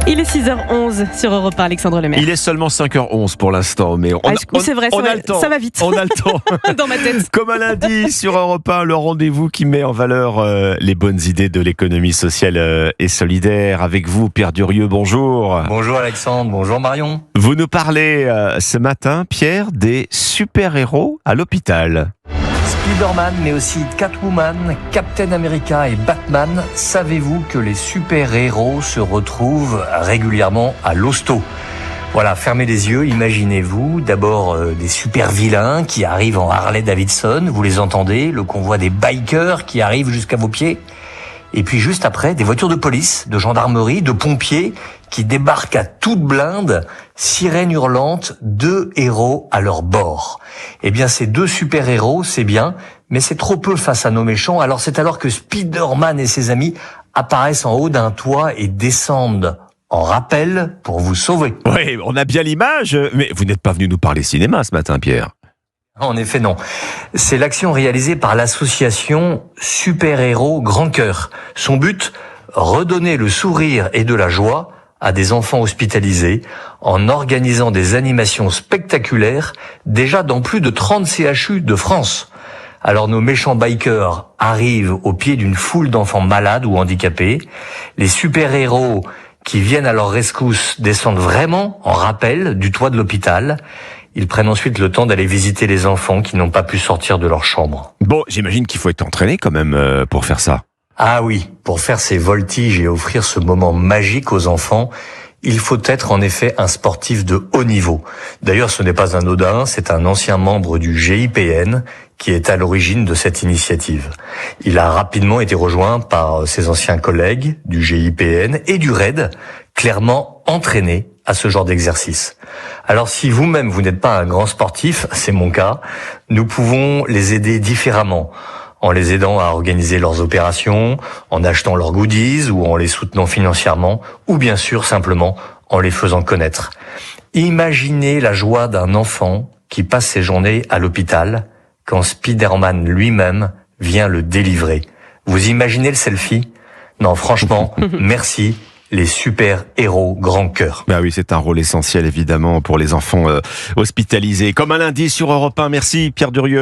Il est 6h11 sur Europe 1, Alexandre Lemaire. Il est seulement 5h11 pour l'instant, mais c'est vrai, on a le temps. Ça va vite. On a le temps. Dans ma tête. Comme un lundi sur Europe 1, le rendez-vous qui met en valeur les bonnes idées de l'économie sociale et solidaire. Avec vous, Pierre Durieux, bonjour. Bonjour Alexandre, bonjour Marion. Vous nous parlez ce matin, Pierre, des super-héros à l'hôpital. Spider-Man, mais aussi Catwoman, Captain America et Batman. Savez-vous que les super-héros se retrouvent régulièrement à l'hosto ? Voilà, fermez les yeux, imaginez-vous d'abord des super-vilains qui arrivent en Harley-Davidson, vous les entendez, le convoi des bikers qui arrivent jusqu'à vos pieds. Et puis juste après, des voitures de police, de gendarmerie, de pompiers qui débarquent à toute blinde, sirène hurlante, 2 héros à leur bord. Eh bien, ces 2 super-héros, c'est bien, mais c'est trop peu face à nos méchants. Alors c'est alors que Spider-Man et ses amis apparaissent en haut d'un toit et descendent en rappel pour vous sauver. Oui, on a bien l'image, mais vous n'êtes pas venu nous parler cinéma ce matin, Pierre. En effet, non. C'est l'action réalisée par l'association Super Héros Grand Cœur. Son but, redonner le sourire et de la joie à des enfants hospitalisés en organisant des animations spectaculaires déjà dans plus de 30 CHU de France. Alors nos méchants bikers arrivent au pied d'une foule d'enfants malades ou handicapés. Les super-héros qui viennent à leur rescousse descendent vraiment en rappel du toit de l'hôpital. Ils prennent ensuite le temps d'aller visiter les enfants qui n'ont pas pu sortir de leur chambre. Bon, j'imagine qu'il faut être entraîné quand même pour faire ça. Ah oui, pour faire ces voltiges et offrir ce moment magique aux enfants, il faut être en effet un sportif de haut niveau. D'ailleurs, ce n'est pas anodin, c'est un ancien membre du GIPN qui est à l'origine de cette initiative. Il a rapidement été rejoint par ses anciens collègues du GIPN et du RAID, clairement entraînés à ce genre d'exercice. Alors si vous-même vous n'êtes pas un grand sportif, c'est mon cas, nous pouvons les aider différemment, en les aidant à organiser leurs opérations, en achetant leurs goodies ou en les soutenant financièrement, ou bien sûr simplement en les faisant connaître. Imaginez la joie d'un enfant qui passe ses journées à l'hôpital quand Spider-Man lui-même vient le délivrer. Vous imaginez le selfie ? Non, franchement, merci. Les super-héros grand cœur. Bah oui, c'est un rôle essentiel évidemment pour les enfants hospitalisés. Comme un lundi sur Europe 1. Merci Pierre Durieux.